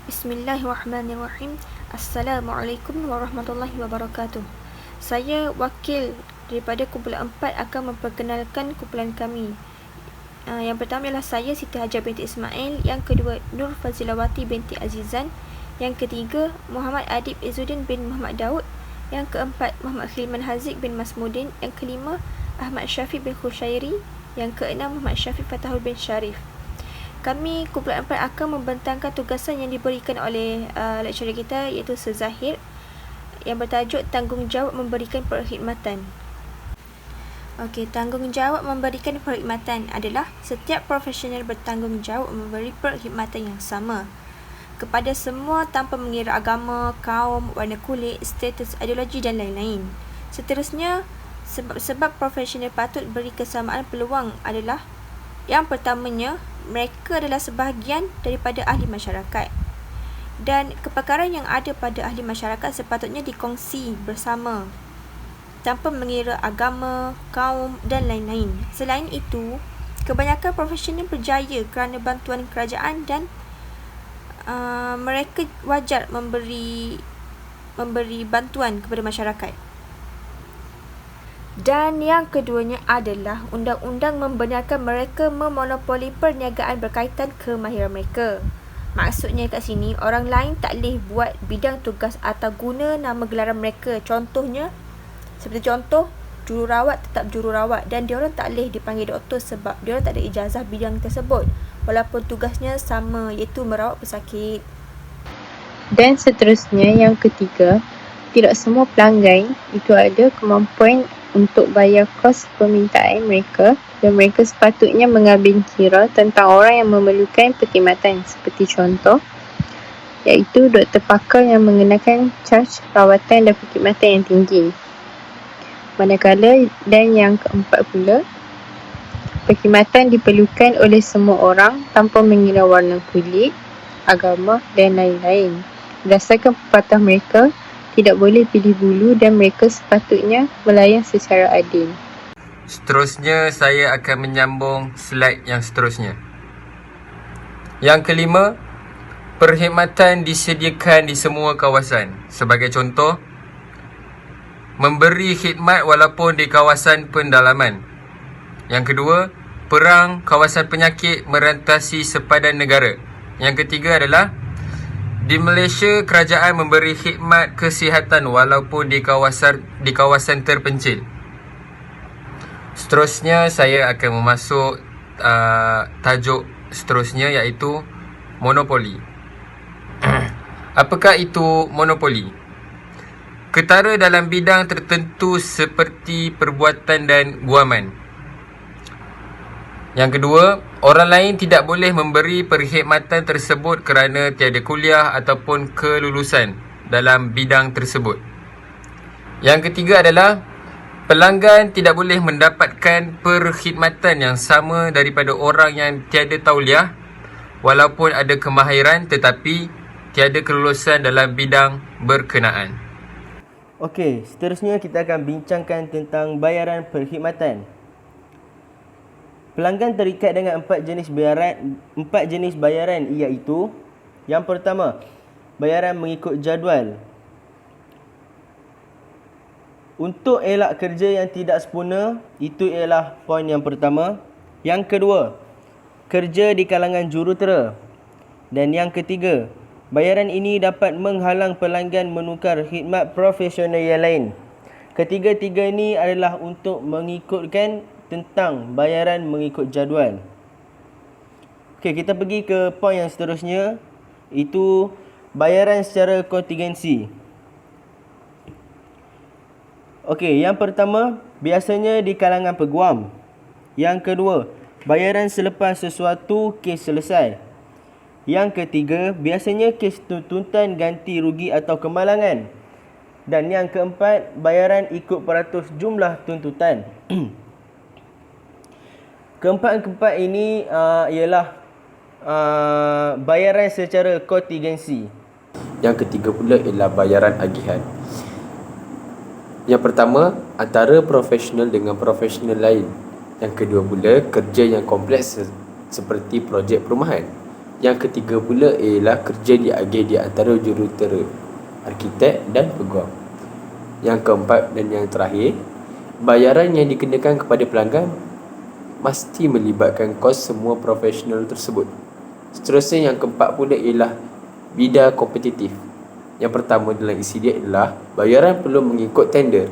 Bismillahirrahmanirrahim. Assalamualaikum warahmatullahi wabarakatuh. Saya wakil daripada kumpulan 4 akan memperkenalkan kumpulan kami. Yang pertama ialah saya, Siti Hajar binti Ismail. Yang kedua, Nur Fazilawati binti Azizan. Yang ketiga, Muhammad Adib Izzuddin bin Muhammad Daud. Yang keempat, Muhammad Khilman Haziq bin Masmudin. Yang kelima, Ahmad Syafiq bin Khushairi. Yang keenam, Muhammad Syafiq Fatahul bin Sharif. Kami kumpulan 4 akan membentangkan tugasan yang diberikan oleh lecturer kita, iaitu Sir Zahir, yang bertajuk tanggungjawab memberikan perkhidmatan. Okey, tanggungjawab memberikan perkhidmatan adalah setiap profesional bertanggungjawab memberi perkhidmatan yang sama kepada semua tanpa mengira agama, kaum, warna kulit, status, ideologi dan lain-lain. Seterusnya, sebab profesional patut beri kesamaan peluang adalah yang pertamanya, mereka adalah sebahagian daripada ahli masyarakat, dan kepakaran yang ada pada ahli masyarakat sepatutnya dikongsi bersama tanpa mengira agama, kaum dan lain-lain. Selain itu, kebanyakan profesional berjaya kerana bantuan kerajaan dan mereka wajar memberi bantuan kepada masyarakat. Dan yang keduanya adalah undang-undang membenarkan mereka memonopoli perniagaan berkaitan kemahiran mereka. Maksudnya kat sini, orang lain tak boleh buat bidang tugas atau guna nama gelaran mereka. Contohnya, seperti contoh, jururawat tetap jururawat dan diorang tak boleh dipanggil doktor sebab diorang tak ada ijazah bidang tersebut, walaupun tugasnya sama, iaitu merawat pesakit. Dan seterusnya, yang ketiga, tidak semua pelanggan itu ada kemampuan untuk bayar kos permintaan mereka, dan mereka sepatutnya mengambil kira tentang orang yang memerlukan perkhidmatan, seperti contoh iaitu doktor pakar yang mengenakan caj rawatan dan perkhidmatan yang tinggi. Manakala, dan yang keempat pula, perkhidmatan diperlukan oleh semua orang tanpa mengira warna kulit, agama dan lain-lain. Berdasarkan pepatah mereka, tidak boleh pilih bulu dan mereka sepatutnya melayan secara adil. Seterusnya, saya akan menyambung slide yang seterusnya. Yang kelima, perkhidmatan disediakan di semua kawasan. Sebagai contoh, memberi khidmat walaupun di kawasan pendalaman. Yang kedua, perang kawasan penyakit merantasi sepadan negara. Yang ketiga adalah di Malaysia, kerajaan memberi khidmat kesihatan walaupun di kawasan terpencil. Seterusnya, saya akan memasuk tajuk seterusnya, iaitu monopoli. Apakah itu monopoli? Ketara dalam bidang tertentu seperti perbuatan dan guaman. Yang kedua, orang lain tidak boleh memberi perkhidmatan tersebut kerana tiada kuliah ataupun kelulusan dalam bidang tersebut. Yang ketiga adalah pelanggan tidak boleh mendapatkan perkhidmatan yang sama daripada orang yang tiada tauliah walaupun ada kemahiran tetapi tiada kelulusan dalam bidang berkenaan. Okey, seterusnya kita akan bincangkan tentang bayaran perkhidmatan. Pelanggan terikat dengan empat jenis bayaran iaitu: yang pertama, bayaran mengikut jadual. Untuk elak kerja yang tidak sempurna, itu ialah poin yang pertama. Yang kedua, kerja di kalangan jurutera. Dan yang ketiga, bayaran ini dapat menghalang pelanggan menukar khidmat profesional yang lain. Ketiga-tiga ini adalah untuk mengikutkan tentang bayaran mengikut jadual. Okey, kita pergi ke poin yang seterusnya, itu bayaran secara kontingensi. Okey, yang pertama, biasanya di kalangan peguam. Yang kedua, bayaran selepas sesuatu kes selesai. Yang ketiga, biasanya kes tuntutan ganti rugi atau kemalangan. Dan yang keempat, bayaran ikut peratus jumlah tuntutan. Keempat ini ialah bayaran secara kontingensi. Yang ketiga pula ialah bayaran agihan. Yang pertama, antara profesional dengan profesional lain. Yang kedua pula, kerja yang kompleks seperti projek perumahan. Yang ketiga pula ialah kerja diagih di antara jurutera, arkitek dan peguam. Yang keempat dan yang terakhir, bayaran yang dikenakan kepada pelanggan mesti melibatkan kos semua profesional tersebut. Seterusnya yang keempat pula ialah bidang kompetitif. Yang pertama dalam isi dia adalah bayaran perlu mengikut tender.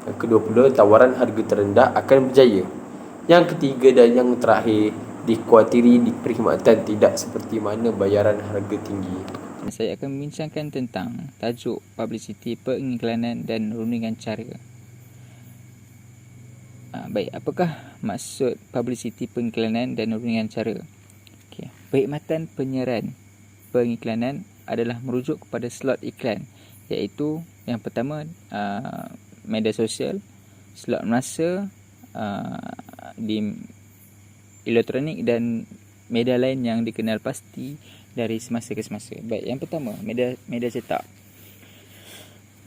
Yang kedua pula, tawaran harga terendah akan berjaya. Yang ketiga dan yang terakhir, dikhawatiri di perkhidmatan tidak seperti mana bayaran harga tinggi. Saya akan membincangkan tentang tajuk publicity, pengiklanan dan rundingan cara. Baik, apakah maksud publicity, pengiklanan dan rundingan cara? Okay. Perkhidmatan penyiaran pengiklanan adalah merujuk kepada slot iklan, iaitu yang pertama media sosial, slot masa di elektronik dan media lain yang dikenal pasti dari semasa ke semasa. Baik, yang pertama, media cetak.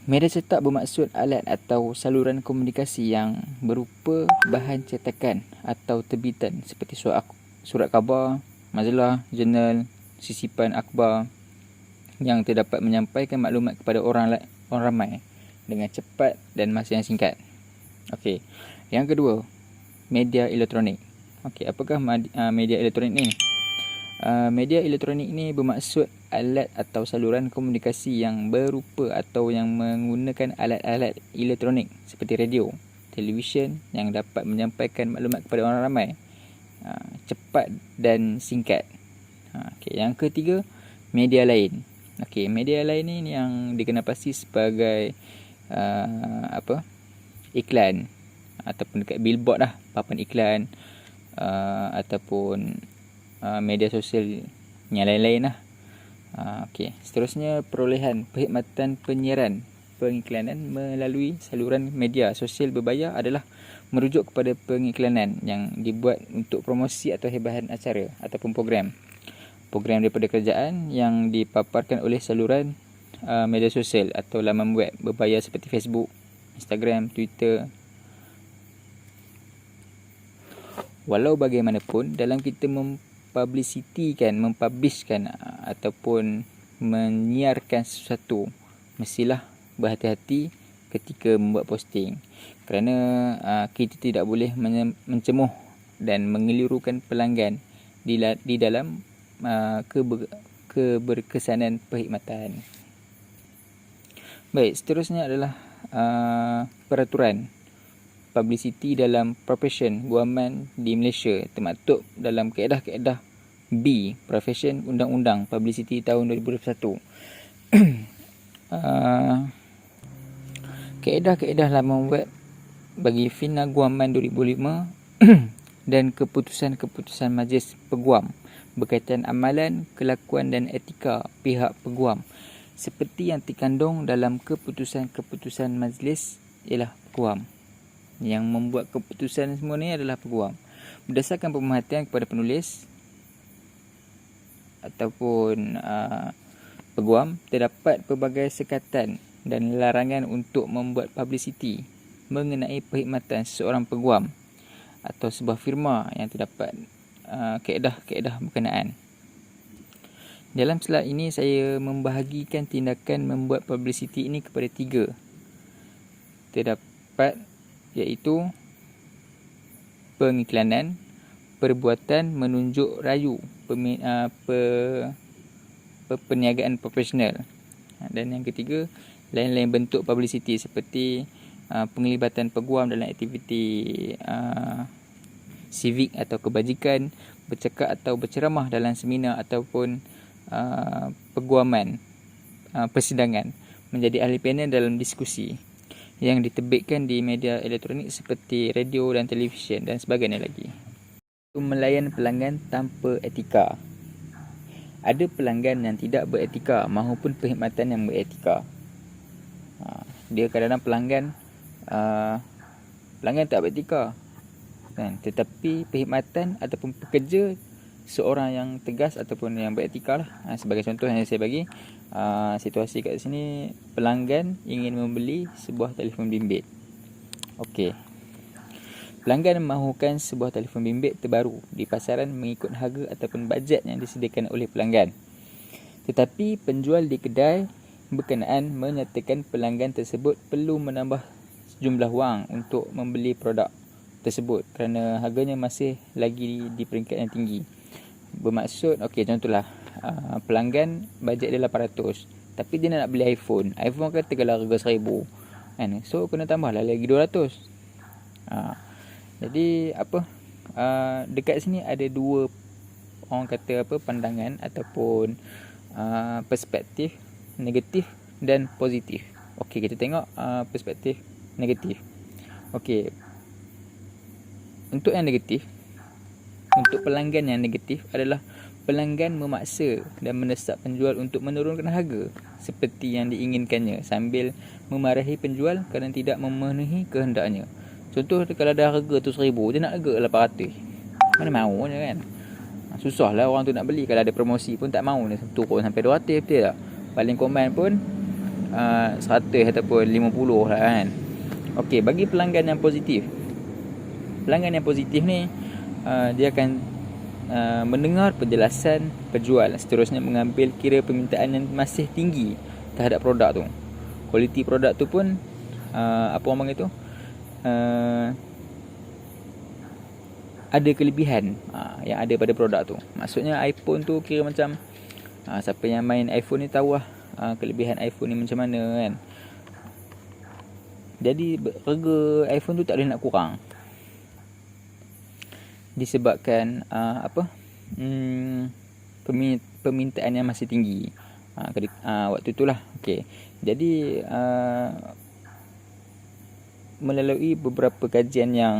Media cetak bermaksud alat atau saluran komunikasi yang berupa bahan cetakan atau terbitan seperti surat khabar, majalah, jurnal, sisipan akhbar yang terdapat menyampaikan maklumat kepada orang ramai dengan cepat dan masa yang singkat. Okey. Yang kedua, media elektronik. Okey, apakah media elektronik ni? Media elektronik ni bermaksud alat atau saluran komunikasi yang berupa atau yang menggunakan alat-alat elektronik seperti radio, televisyen yang dapat menyampaikan maklumat kepada orang ramai cepat dan singkat. Okey, yang ketiga, media lain. Okey, media lain ni yang dikenal pasti sebagai iklan ataupun dekat billboard lah, papan iklan ataupun media sosial yang lain-lain lah. Okey, seterusnya perolehan perkhidmatan penyiaran pengiklanan melalui saluran media sosial berbayar adalah merujuk kepada pengiklanan yang dibuat untuk promosi atau hebahan acara ataupun program daripada kerajaan yang dipaparkan oleh saluran media sosial atau laman web berbayar seperti Facebook, Instagram, Twitter. Walau bagaimanapun, dalam kita mempublishkan ataupun menyiarkan sesuatu, mestilah berhati-hati ketika membuat posting, kerana kita tidak boleh mencemuh dan mengelirukan pelanggan di dalam keberkesanan perkhidmatan. Baik, seterusnya adalah peraturan publicity dalam profession guaman di Malaysia, termaktub dalam kaedah-kaedah B Profession Undang-Undang Publicity tahun 2021. Kaedah-kaedah laman web bagi Fina Guaman 2005 dan keputusan-keputusan Majlis Peguam berkaitan amalan, kelakuan dan etika pihak peguam seperti yang terkandung dalam keputusan-keputusan majlis ialah peguam. Yang membuat keputusan semua ni adalah peguam. Berdasarkan pemerhatian kepada penulis ataupun peguam, terdapat pelbagai sekatan dan larangan untuk membuat publicity mengenai perkhidmatan seorang peguam atau sebuah firma yang terdapat kaedah-kaedah berkenaan. Dalam slide ini saya membahagikan tindakan membuat publicity ini kepada 3. Terdapat iaitu pengiklanan, perbuatan menunjuk rayu, perniagaan profesional, dan yang ketiga, lain-lain bentuk publicity seperti penglibatan peguam dalam aktiviti civic atau kebajikan, bercakap atau berceramah dalam seminar ataupun peguaman persidangan, menjadi ahli panel dalam diskusi yang diterbitkan di media elektronik seperti radio dan televisyen dan sebagainya lagi. Melayan pelanggan tanpa etika. Ada pelanggan yang tidak beretika maupun perkhidmatan yang beretika. Dia kadang-kadang pelanggan tak beretika, kan? Tetapi perkhidmatan ataupun pekerja seorang yang tegas ataupun yang beretika lah. Sebagai contoh yang saya bagi, situasi kat sini, pelanggan ingin membeli sebuah telefon bimbit. Okey. Pelanggan mahukan sebuah telefon bimbit terbaru di pasaran mengikut harga ataupun bajet yang disediakan oleh pelanggan. Tetapi penjual di kedai berkenaan menyatakan pelanggan tersebut perlu menambah jumlah wang untuk membeli produk tersebut kerana harganya masih lagi di peringkat yang tinggi. Bermaksud, contohlah pelanggan bajet dia 800 tapi dia nak beli iPhone katakanlah harga 1000 kan, so kena tambahlah lagi 200. Jadi dekat sini ada dua pandangan ataupun perspektif negatif dan positif. Kita tengok perspektif negatif. Untuk yang negatif, untuk pelanggan yang negatif adalah pelanggan memaksa dan mendesak penjual untuk menurunkan harga seperti yang diinginkannya sambil memarahi penjual kerana tidak memenuhi kehendaknya. Contoh, kalau dah harga tu 1000, dia nak harga 800. Mana mahu je kan. Susahlah orang tu nak beli. Kalau ada promosi pun tak mahu ni, turun sampai 200, betul tak? Paling command pun 100 ataupun 50 lah kan. Bagi pelanggan yang positif. Pelanggan yang positif ni dia akan mendengar penjelasan penjual, seterusnya mengambil kira permintaan yang masih tinggi terhadap produk tu. Kualiti produk tu pun apa orang panggil tu, ada kelebihan yang ada pada produk tu. Maksudnya iPhone tu kira macam siapa yang main iPhone ni tahu lah kelebihan iPhone ni macam mana kan. Jadi harga iPhone tu tak boleh nak kurang disebabkan permintaan yang masih tinggi waktu itulah. Jadi melalui beberapa kajian yang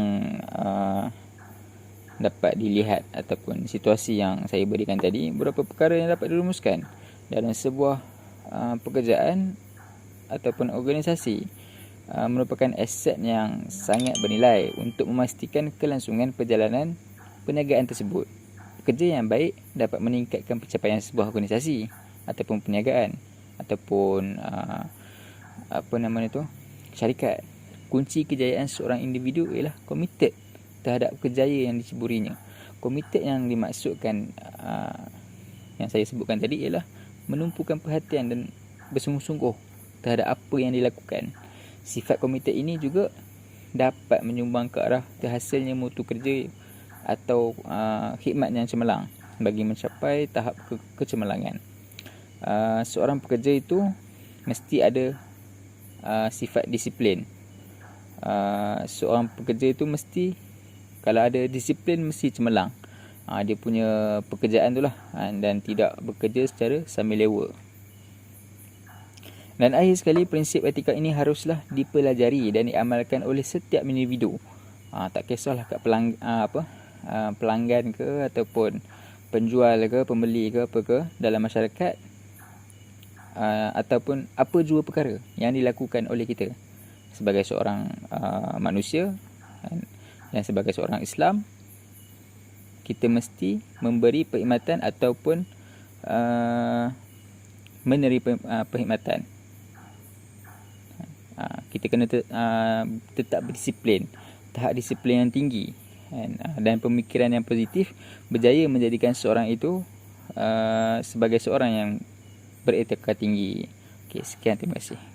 dapat dilihat ataupun situasi yang saya berikan tadi, beberapa perkara yang dapat dirumuskan dalam sebuah pekerjaan ataupun organisasi merupakan aset yang sangat bernilai untuk memastikan kelangsungan perjalanan perniagaan tersebut. Pekerja yang baik dapat meningkatkan pencapaian sebuah organisasi ataupun perniagaan ataupun syarikat. Kunci kejayaan seorang individu ialah komited terhadap kerjaya yang diceburinya. Komited yang dimaksudkan yang saya sebutkan tadi ialah menumpukan perhatian dan bersungguh-sungguh terhadap apa yang dilakukan. Sifat komited ini juga dapat menyumbang ke arah terhasilnya mutu kerja atau khidmat yang cemerlang bagi mencapai tahap kecemerlangan. Seorang pekerja itu mesti ada sifat disiplin. Seorang pekerja itu mesti, kalau ada disiplin, mesti cemerlang dia punya pekerjaan tu lah, dan tidak bekerja secara sambil lewa. Dan akhir sekali, prinsip etika ini haruslah dipelajari dan diamalkan oleh setiap individu. Tak kisahlah kat pelanggan ke ataupun penjual ke, pembeli ke apa ke dalam masyarakat, ataupun apa jua perkara yang dilakukan oleh kita sebagai seorang manusia dan sebagai seorang Islam, kita mesti memberi perkhidmatan ataupun menerima perkhidmatan. Kita kena tetap berdisiplin, tahap disiplin yang tinggi, dan pemikiran yang positif berjaya menjadikan seorang itu sebagai seorang yang beretika tinggi. Sekian, terima kasih.